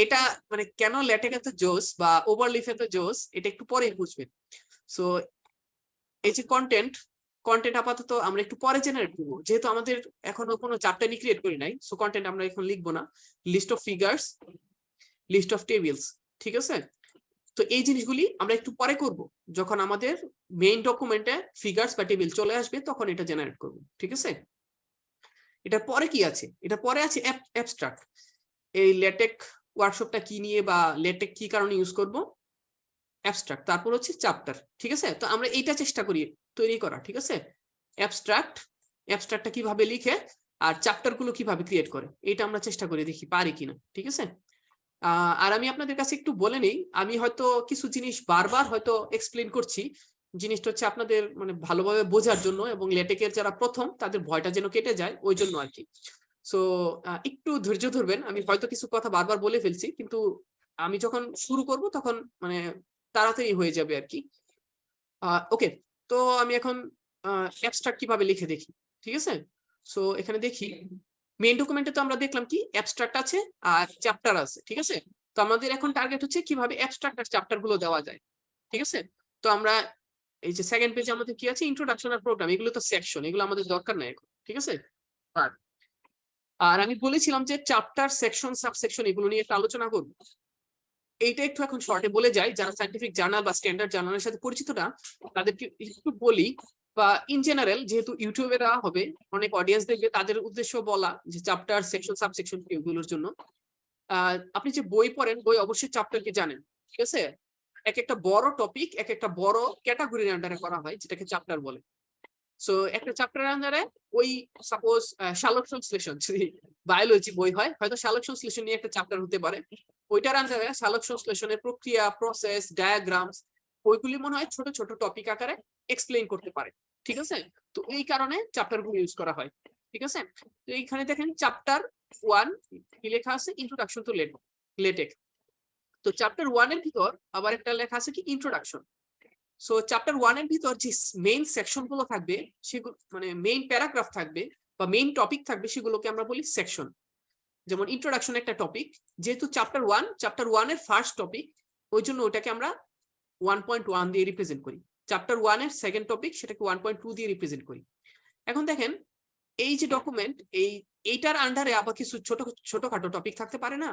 এটা মানে কেন ল্যাটেক্স এত জোস বা ওভারলিফ এত জোস এটা একটু পরে বুঝবেন। সো এই যে কন্টেন্ট আপাতত আমরা একটু পরে জেনারেট করবো, যেহেতু আমাদের এখনো কোনো চ্যাপ্টারই ক্রিয়েট করি নাই। সো কন্টেন্ট আমরা এখন লিখবো না, list of figures, list of tables, ঠিক আছে। তো এই জিনিসগুলি আমরা একটু পরে করব, যখন আমাদের মেইন ডকুমেন্টে ফিগার্স বা টেবিল চলে আসবে তখন এটা জেনারেট করব, ঠিক আছে। এটা পরে কি আছে? এটা পরে আছে অ্যাবস্ট্রাক্ট। এই ল্যাটেক্স ওয়ার্কশপটা কি নিয়ে বা ল্যাটেক্স কি কারণে ইউজ করব? অ্যাবস্ট্রাক্ট, তারপর হচ্ছে চ্যাপ্টার, ঠিক আছে। তো আমরা এইটা চেষ্টা করি তৈরি করা, ঠিক আছে। অ্যাবস্ট্রাক্টটা কিভাবে লিখে আর চ্যাপ্টার গুলো কিভাবে ক্রিয়েট করে এটা আমরা চেষ্টা করে দেখি পারি কিনা, ঠিক আছে। আর আমি আপনাদের কাছে একটু বলে নেই, আমি হয়তো কিছু জিনিস বারবার হয়তো এক্সপ্লেন করছি, জিনিসটা হচ্ছে আপনাদের মানে ভালোভাবে বোঝার জন্য এবং ল্যাটেক্সের যারা প্রথম তাদের ভয়টা যেন কেটে যায় ওই জন্য আর কি। সো একটু ধৈর্য ধরবেন, আমি হয়তো কিছু কথা বারবার বলে ফেলছি, কিন্তু আমি যখন শুরু করব তখন মানে তাড়াতাড়ি হয়ে যাবে আর কি। ওকে, তো আমি এখন অ্যাবস্ট্রাক্ট কিভাবে লিখে দেখি, ঠিক আছে। সো এখানে দেখি মেইন ডকুমেন্টে তো আমরা দেখলাম কি অ্যাবস্ট্রাক্ট আছে আর চ্যাপ্টার আছে, ঠিক আছে। তো আমাদের এখন টার্গেট হচ্ছে কিভাবে অ্যাবস্ট্রাক্ট আর চ্যাপ্টার গুলো দেওয়া যায়, ঠিক আছে। তো আমরা এই যে সেকেন্ড পেজে আমাদের কি আছে, ইন্ট্রোডাকশন আর প্রোগ্রাম, এগুলো তো সেকশন, এগুলো আমাদের দরকার নাই এখন, ঠিক আছে। আর আমি বলেছিলাম যে চ্যাপ্টার, সেকশন, সাবসেকশন এগুলো নিয়ে একটা আলোচনা করব। এইটা একটু এখন শর্টে বলে যাই, যারা সায়েন্টিফিক জার্নাল বা স্ট্যান্ডার্ড জার্নালের সাথে পরিচিত না তাদেরকে একটু বলি, বা ইন জেনারেল যেহেতু ইউটিউবে দেওয়া হবে অনেক অডিয়েন্স দেখবে, তাদের উদ্দেশ্য বলা যে চ্যাপ্টার, সেকশন, সাবসেকশন এগুলোর জন্য। আপনি যে বই পড়েন, বই অবশ্যই চ্যাপ্টারকে জানেন, ঠিক আছে। এক একটা বড় টপিক এক একটা বড় ক্যাটাগরির আন্ডারে করা হয়, যেটাকে চ্যাপ্টার বলে। সো একটা চ্যাপ্টারের আন্ডারে ওই সাপোজ সালোক সংশ্লেষণ যদি বায়োলজি বই হয়, হয়তো সালোক সংশ্লেষণ নিয়ে একটা চ্যাপ্টার হতে পারে। ওইটার আন্ডারে সালোক সংশ্লেষণের প্রক্রিয়া, প্রসেস, ডায়াগ্রামস, ওইগুলি মনে হয় ছোট ছোট টপিক আকারে এক্সপ্লেইন করতে পারে, ঠিক আছে। তো এই কারণে চ্যাপ্টার গুলো ইউজ করা হয়, ঠিক আছে। তো এইখানে দেখেন চ্যাপ্টার 1 কি লেখা আছে, ইন্ট্রোডাকশন টু লেটেক্স। তো চ্যাপ্টার 1 এর ভিতর আবার একটা লেখা আছে কি, ইন্ট্রোডাকশন। সো চ্যাপ্টার 1 এর ভিতর যে মেইন সেকশন গুলো থাকবে, সেগুলো মানে মেইন প্যারাগ্রাফ থাকবে বা মেইন টপিক থাকবে, সেগুলোকে আমরা বলি সেকশন। যেমন ইন্ট্রোডাকশন একটা টপিক, যেহেতু চ্যাপ্টার 1 এর ফার্স্ট টপিক, ওই জন্য ওটাকে আমরা 1.1 দিয়ে রিপ্রেজেন্ট করি। চ্যাপ্টার 1 এর সেকেন্ড টপিক, সেটাকে 1.2 দিয়ে রিপ্রেজেন্ট করি। এখন দেখেন এই যে ডকুমেন্ট, এইটার আন্ডারে আবার কিছু ছোটখাটো টপিক থাকতে পারে না।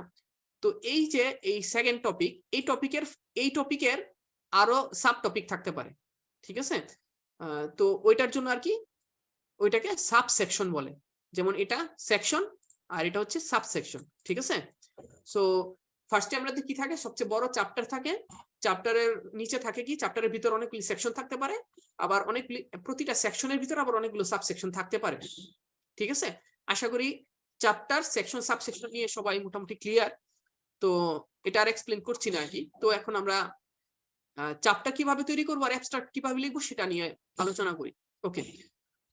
তো এই যে এই সেকেন্ড টপিক, এই টপিকের আরো সাব টপিক থাকতে পারে, ঠিক আছে। তো ওইটার জন্য আর কি ওইটাকে সাব সেকশন বলে। যেমন এটা সেকশন আর এটা হচ্ছে সাব সেকশন, ঠিক আছে। সো ফার্স্টে আমরা কি থাকে, সবচেয়ে বড় চ্যাপ্টার থাকে, চ্যাপ্টারের নিচে থাকে কি, চ্যাপ্টারের ভিতর অনেকগুলি সেকশন থাকতে পারে, আবার অনেকগুলি প্রতিটা সেকশনের ভিতর আবার অনেকগুলো সাব সেকশন থাকতে পারে, ঠিক আছে। আশা করি চ্যাপ্টার, সেকশন, সাব সেকশন নিয়ে সবাই মোটামুটি ক্লিয়ার। তো এটা আর এক্সপ্লেন করছি না আর কি। তো এখন আমরা চ্যাপ্টার কিভাবে তৈরি করবো আর অ্যাবস্ট্রাক্ট কিভাবে লিখবো সেটা নিয়ে আলোচনা করি। ওকে,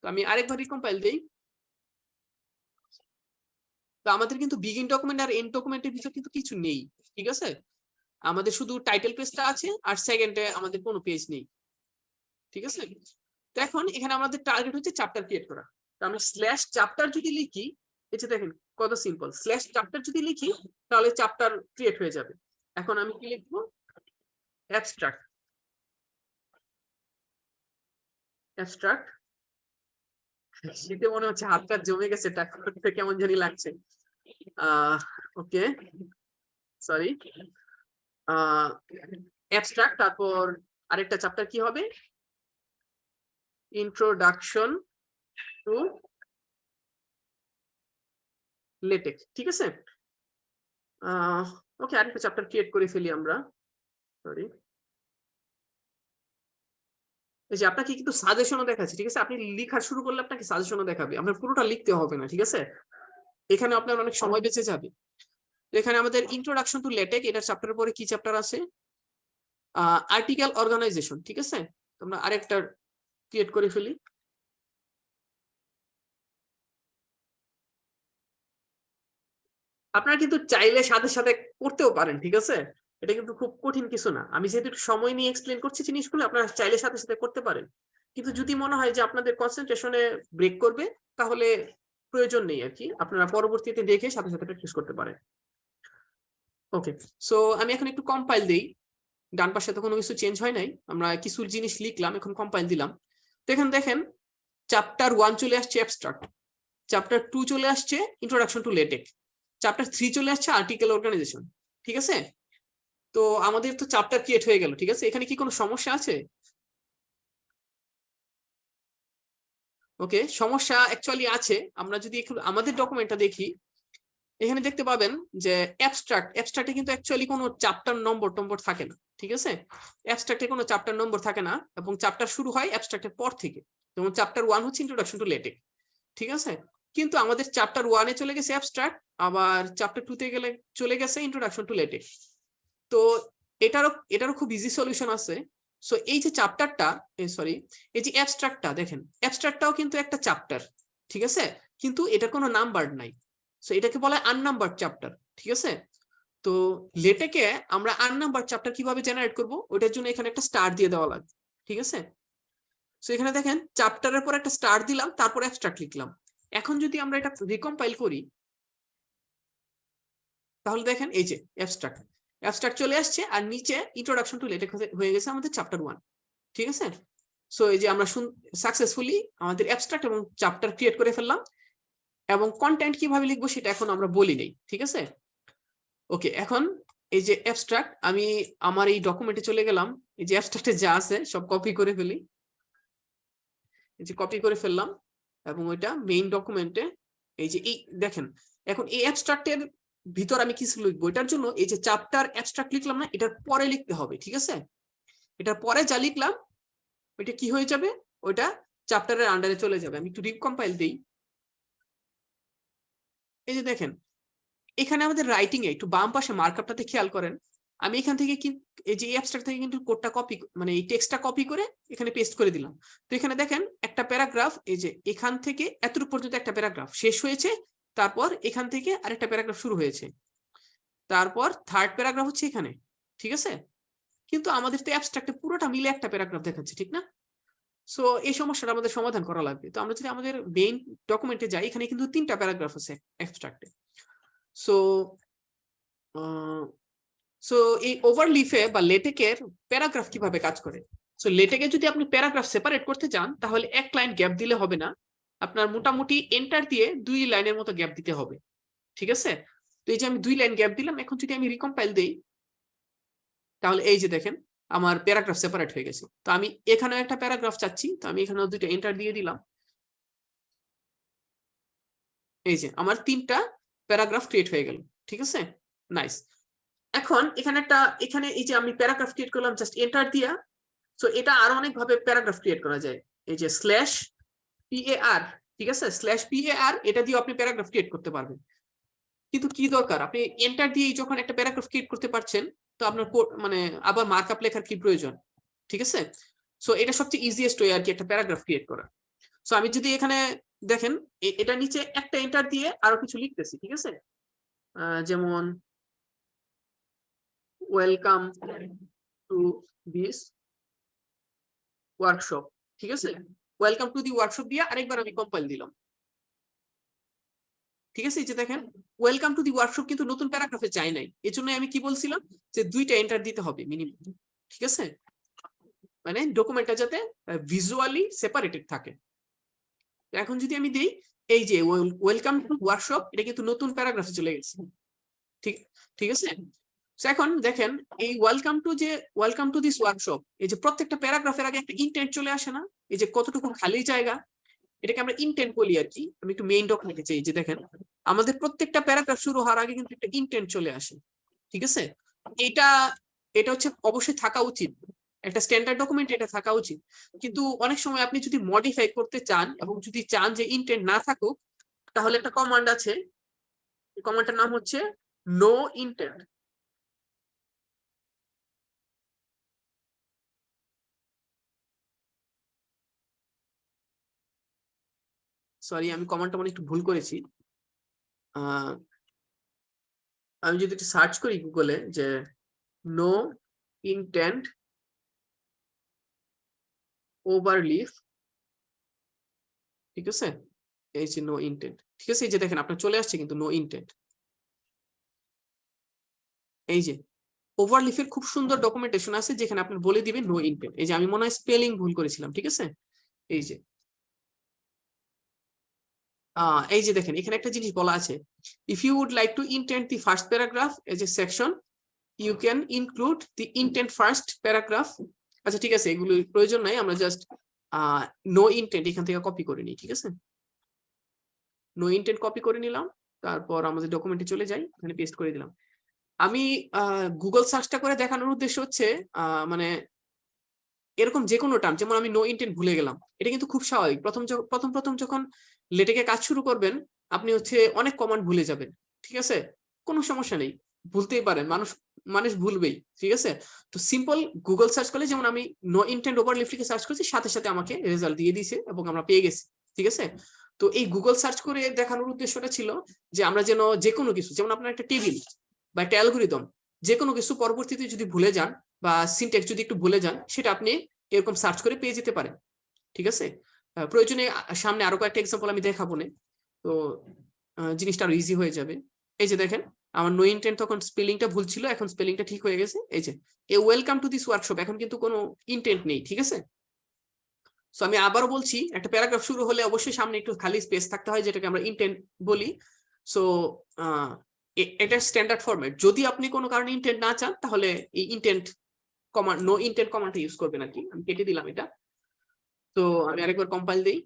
তো আমি আরেকবার রিকম্পাইল দেই। তো আমাদের কিন্তু বিগিন ডকুমেন্ট আর এন্ড ডকুমেন্টের ভিতর কিন্তু কিছু নেই, ঠিক আছে। আমাদের শুধু টাইটেল পেজটা আছে আর সেকেন্ডে আমাদের কোনো পেজ নেই, ঠিক আছে। তো এখন এখানে আমাদের টার্গেট হচ্ছে চ্যাপ্টার ক্রিয়েট করা। তো আমরা স্ল্যাশ চ্যাপ্টার যদি লিখি, এটা দেখেন কত সিম্পল, স্ল্যাশ চ্যাপ্টার যদি লিখি তাহলে চ্যাপ্টার ক্রিয়েট হয়ে যাবে। এখন আমি কি লিখবো, অ্যাবস্ট্রাক্ট। শীতে মনে হচ্ছে হাত পা জমে গেছে, টাক করতে কেমন জানি লাগছে। ওকে, সরি। অ্যাবস্ট্রাক্ট, তারপর আরেকটা চ্যাপ্টার কি হবে, ইন্ট্রোডাকশন টু লেটেক্স, ঠিক আছে। ওকে, আরেকটা চ্যাপ্টার ক্রিয়েট করে ফেলি আমরা, সরি। এই যে আপনাকে কিন্তু সাজেশনও দেখাচ্ছে, ঠিক আছে। আপনি লেখা শুরু করলে আপনাকে সাজেশনও দেখাবে, আপনার পুরোটা লিখতে হবে না, ঠিক আছে। এখানে আপনার অনেক সময় বেঁচে যাবে। তো এখানে আমাদের ইন্ট্রোডাকশন টু লেটেক, এটার চ্যাপ্টারের পরে কি চ্যাপ্টার আছে? Article organization. ঠিক আছে, আমরা আরেকটা ক্রিয়েট করে ফেলি। আপনারা কিন্তু চাইলে সাথে সাথে করতেও পারেন, ঠিক আছে, এটা কিন্তু খুব কঠিন কিছু না। আমি যেহেতু একটু সময় নিয়ে এক্সপ্লেন করছি জিনিসগুলো, আপনারা চাইলে সাথে সাথে করতে পারেন, কিন্তু যদি মনে হয় যে আপনাদের কনসেন্ট্রেশনে ব্রেক করবে তাহলে প্রয়োজন নেই আর কি, আপনারা পরবর্তীতে দেখে সাথে সাথে প্র্যাকটিস করতে পারেন। ওকে, সো আমি এখন একটু কম্পাইল দিই। ডান পাশে তো কোনো কিছু চেঞ্জ হয় নাই, আমরা কিছু জিনিস লিখলাম, এখন কম্পাইল দিলাম। তো এখানে দেখেন চ্যাপ্টার 1 চলে আসছে অ্যাবস্ট্রাক্ট, চ্যাপ্টার 2 চলে আসছে ইন্ট্রোডাকশন টু লেটেক, চ্যাপ্টার 3 চলে আসছে আর্টিকেল অর্গানাইজেশন। ঠিক আছে, তো আমাদের তো চ্যাপ্টার ক্রিয়েট হয়ে গেল। ঠিক আছে, এখানে কি কোনো সমস্যা আছে? ওকে, সমস্যা অ্যাকচুয়ালি আছে। আমরা যদি একটু আমাদের ডকুমেন্টটা দেখি, এখানে দেখতে পাবেন যে অ্যাবস্ট্রাক্টে কিন্তু অ্যাকচুয়ালি কোনো চ্যাপ্টার নম্বর থাকে না। ঠিক আছে, অ্যাবস্ট্রাক্টে কোনো চ্যাপ্টার নম্বর থাকে না, এবং চ্যাপ্টার শুরু হয় অ্যাবস্ট্রাক্টের পর থেকে। যেমন চ্যাপ্টার 1 হচ্ছে ইন্ট্রোডাকশন টু লেটেক। ঠিক আছে, কিন্তু আমাদের চ্যাপ্টার 1 এ চলে গেছে অ্যাবস্ট্রাক্ট, আবার চ্যাপ্টার 2 তে গেলে চলে গেছে ইন্ট্রোডাকশন টু লেটেক। তো এটারও খুব ইজি সলিউশন আছে। সো এই যে চ্যাপ্টারটা, সরি, এই যে অ্যাবস্ট্রাক্টটা দেখেন, অ্যাবস্ট্রাক্টটাও কিন্তু একটা চ্যাপ্টার। ঠিক আছে, কিন্তু এটা কোনো নাম্বার নাই, সো এটাকে বলা হয় আননাম্বার চ্যাপ্টার। ঠিক আছে, তো লেটেকে আমরা আননাম্বার চ্যাপ্টার কিভাবে জেনারেট করব, ওটার জন্য এখানে একটা স্টার দিয়ে দেওয়া লাগবে। ঠিক আছে, সো এখানে দেখেন চ্যাপ্টারের পর একটা স্টার দিলাম, তারপর অ্যাবস্ট্রাক্ট লিখলাম। এখন যদি আমরা এটা রিকম্পাইল করি, তাহলে দেখেন এই যে অ্যাবস্ট্রাক্ট চলে আসছে, আর নিচে ইন্ট্রোডাকশন টু লেটেক হয়ে গেছে আমাদের চ্যাপ্টার 1। ঠিক আছে, সো এই যে আমরা সাকসেসফুলি আমাদের অ্যাবস্ট্রাক্ট এবং চ্যাপ্টার ক্রিয়েট করে ফেললাম, এবং কন্টেন্ট কিভাবে লিখবো সেটা এখন আমরা বলি নেই। ঠিক আছে, ওকে, এখন এই যে অ্যাবস্ট্রাক্ট, আমি আমার এই ডকুমেন্টে চলে গেলাম, এই যে অ্যাবস্ট্রাক্টে যা আছে সব কপি করে ফেলি, এই যে কপি করে ফেললাম, এবং ওইটা মেইন ডকুমেন্টে, এই যে এই দেখেন, এখন এই অ্যাবস্ট্রাক্টের ভিতর আমি কিছু লিখবো, এটার জন্য এই যে চ্যাপ্টার অ্যাবস্ট্রাক্ট লিখলাম না, এটার পরে লিখতে হবে। ঠিক আছে, এটার পরে যা লিখলাম ওইটা কি হয়ে যাবে, ওইটা চ্যাপ্টারের আন্ডারে চলে যাবে। আমি একটু রিকম্পাইল দিই। এই যে দেখেন এখানে আমাদের রাইটিং এ একটু বাম পাশে মার্কআপটাতে খেয়াল করেন, আমি এখান থেকে এই যে অ্যাবস্ট্রাক্ট থেকে কিন্তু কোডটা কপি, মানে এই টেক্সটটা কপি করে এখানে পেস্ট করে দিলাম। তো এখানে দেখেন একটা প্যারাগ্রাফ, এই যে এখান থেকে এতটুকু পর্যন্ত একটা প্যারাগ্রাফ শেষ হয়েছে, তারপর এখান থেকে আরেকটা প্যারাগ্রাফ শুরু হয়েছে, তারপর থার্ড প্যারাগ্রাফ হচ্ছে এখানে। ঠিক আছে, কিন্তু আমাদের তো অ্যাবস্ট্রাক্টে পুরোটা মিলে একটা প্যারাগ্রাফ দেখাচ্ছে, ঠিক না? সো এই সমস্যাটা আমাদের সমাধান করা লাগবে। তো আমরা যদি আমাদের মেইন ডকুমেন্টে যাই, এখানে কিন্তু 3টা প্যারাগ্রাফ আছে অ্যাবস্ট্রাক্টে। সো সো এই ওভারলিফে বা লেটেকের প্যারাগ্রাফ কিভাবে কাজ করে? সো লেটেকে যদি আপনি প্যারাগ্রাফ সেপারেট করতে চান, তাহলে এক লাইন গ্যাপ দিলে হবে না, আপনার মোটামুটি এন্টার দিয়ে 2 লাইনের মতো গ্যাপ দিতে হবে। ঠিক আছে, তো এই যে আমি 2 লাইন গ্যাপ দিলাম, এখন যদি আমি রিকম্পাইল দেই, তাহলে এই যে দেখেন আমার প্যারাগ্রাফ সেপারেট হয়ে গেছে। তো আমি এখানেও একটা প্যারাগ্রাফ চাচ্ছি, তো আমি এখানেও 2টা এন্টার দিয়ে দিলাম। এই যে আমার 3টা প্যারাগ্রাফ ক্রিয়েট হয়ে গেল। ঠিক আছে, নাইস। এখন এখানে এই যে আমি প্যারাগ্রাফ ক্রিয়েট করলাম জাস্ট এন্টার দিয়া। সো এটা আরো অনেক ভাবে প্যারাগ্রাফ ক্রিয়েট করা যায়, এই যে /PAR। ঠিক আছে, /PAR এটা দিয়ে আপনি প্যারাগ্রাফ ক্রিয়েট করতে পারবেন। কিন্তু কি দরকার, আপনি এন্টার দিয়ে যখন একটা প্যারাগ্রাফ ক্রিয়েট করতে পারছেন, তো আপনার মানে আবার মার্কআপ লেখার কি প্রয়োজন? ঠিক আছে, সো এটা সবচেয়ে ইজিয়েস্ট ওয়ে আর কি একটা প্যারাগ্রাফ ক্রিয়েট করা। সো আমি যদি এখানে দেখেন এটা নিচে একটা এন্টার দিয়ে আরো কিছু লিখতেছি। ঠিক আছে, যেমন ওয়েলকাম টু দিস ওয়ার্কশপ। ঠিক আছে, ওয়েলকাম টু দি ওয়ার্কশপ দিয়ে আরেকবার আমি কম্পাইল দিলাম। ঠিক আছে, এই যে দেখেন ওয়েলকাম টু দি ওয়ার্কশপ কিন্তু নতুন প্যারাগ্রাফে চাই নাই, এজন্য আমি কি বলছিলাম যে 2টা এন্টার দিতে হবে মিনিমাম। ঠিক আছে, মানে ডকুমেন্টটা যাতে ভিজুয়ালি সেপারেটেড থাকে। এখন যদি আমি দিই এই যে ওয়েলকাম টু ওয়ার্কশপ, এটা কিন্তু নতুন প্যারাগ্রাফে চলে গেছে। ঠিক ঠিক আছে, এখন দেখেন এই ওয়েলকাম টু দিস ওয়ার্কশপ, এই যে প্রত্যেকটা প্যারাগ্রাফের আগে একটা ইন্টেন্ট চলে আসে না, এই যে কতটুকু খালি জায়গা, এটাকে আমরা ইন্টেন্ট বলি আর কি। আমি একটু মেইন ডকুমেন্টে চাই, যে দেখেন আমাদের প্রত্যেকটা প্যারাগ্রাফ শুরু হওয়ার আগে কিন্তু একটা ইন্টেন্ট চলে আসে। ঠিক আছে, এটা এটা হচ্ছে অবশ্যই থাকা উচিত, একটা স্ট্যান্ডার্ড ডকুমেন্ট এটা থাকা উচিত। কিন্তু অনেক সময় আপনি যদি মডিফাই করতে চান এবং যদি চান যে ইন্টেন্ট না থাকুক, তাহলে একটা কমান্ড আছে, কমান্ডটার নাম হচ্ছে নো ইন্টেন্ট, সরি আমি কমান্ডটা মানে একটু ভুল করেছি। আমি যদি একটু সার্চ করি গুগলে যে নো ইন্টেন্ট ওভারলিফ, ঠিক আছে, এই যে নো ইন্টেন্ট, ঠিক আছে, এই যে দেখেন আপনার চলে আসছে কিন্তু নো ইন্টেন্ট। এই যে ওভারলিফের খুব সুন্দর ডকুমেন্টেশন আছে যেখানে আপনি বলে দিবেন নো ইন্টেন্ট। এই যে আমি মনে হয় স্পেলিং ভুল করেছিলাম, ঠিক আছে, এই যে এই যে দেখেন এখানে একটা জিনিস বলা আছে, if you would like to indent the first paragraph as a section you can include the indent first paragraph. আচ্ছা ঠিক আছে, এগুলো প্রয়োজন নাই, আমরা জাস্ট নো ইন্টেন্ট এখান থেকে কপি করে নিই, ঠিক আছে, নো ইন্টেন্ট কপি করে নিলাম, তারপর আমাদের ডকুমেন্টে চলে যাই, এখানে পেস্ট করে দিলাম। আমি গুগল সার্চটা করে দেখানোর উদ্দেশ্য হচ্ছে মানে এরকম যে কোনো টার্ম, যেমন আমি নো ইন্টেন্ট ভুলে গেলাম, এটা কিন্তু খুব স্বাভাবিক। প্রথম যখন লেটেকে কাজ শুরু করবেন আপনি হচ্ছে অনেক কমান্ড ভুলে যাবেন, ঠিক আছে, কোনো সমস্যা নেই, ভুলতেই পারেন, মানুষ মানুষ ভুলবেই, ঠিক আছে। তো সিম্পল গুগল সার্চ করলে, যেমন আমি নো ইন্টেন্ট ওভারলিফ লিখে সার্চ করছি, সাথে সাথে আমাকে রেজাল্ট দিয়ে দিয়েছে এবং আমরা পেয়ে গেছি, ঠিক আছে। তো এই গুগল সার্চ করে দেখানোর উদ্দেশ্যটা ছিল যে আমরা যেন যে কোনো কিছু, যেমন আপনার একটা টেবিল বা একটা অ্যালগোরিদম, যে কোনো কিছু পরবর্তীতে যদি ভুলে যান বা সিনট্যাক্স যদি একটু ভুলে যান, সেটা আপনি এরকম সার্চ করে পেয়ে যেতে পারেন, ঠিক আছে। প্রয়োজনে সামনে আরো কয়েকটা এক্সাম্পল আমি দেখাবো না, তো জিনিসটা আরো ইজি হয়ে যাবে। এই যে দেখেন আমার নো ইন্টেন্ট তখন স্পেলিংটা ভুল ছিল, এখন স্পেলিংটা ঠিক হয়ে গেছে। এই যে এ ওয়েলকাম টু দিস ওয়ার্কশপ, এখন কিন্তু কোনো ইন্টেন্ট নেই, ঠিক আছে। সো আমি আবারও বলছি, একটা প্যারাগ্রাফ শুরু হলে অবশ্যই সামনে একটু খালি স্পেস থাকতে হয়, যেটাকে আমরা ইন্টেন্ট বলি। সো এটা স্ট্যান্ডার্ড ফরম্যাট। যদি আপনি কোনো কারণে ইন্টেন্ট না চান তাহলে এই ইন্টেন্ট কমান্ড, নো ইন্টেন্ট কমান্ডটা ইউজ করবেন আর কি। আমি কেটে দিলাম এটা। তো আমি আরেকবার কম্পাইল দিই।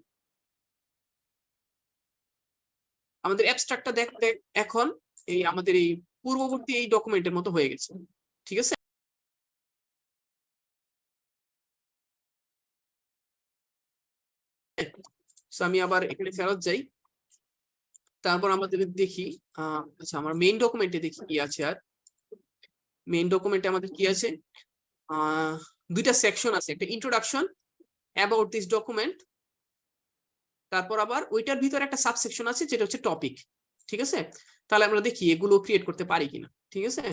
আমাদের অ্যাবস্ট্রাক্টটা দেখতে এখন এই আমাদের এই পূর্ববর্তী এই ডকুমেন্টের মতো হয়ে গেছে, ঠিক আছে। সো আমি আবার এখানে ফেরত যাই, তারপর আমাদের দেখি আচ্ছা আমার মেইন ডকুমেন্টে দেখি কি আছে। আর মেইন ডকুমেন্টে আমাদের কি আছে, দুইটা সেকশন আছে, একটা ইন্ট্রোডাকশন অ্যাবাউট দিস ডকুমেন্ট, তারপর আবার ওইটার ভিতরে একটা সাবসেকশন আছে যেটা হচ্ছে টপিক, ঠিক আছে। তাহলে আমরা দেখি এগুলো ক্রিয়েট করতে পারি কিনা, ঠিক আছে।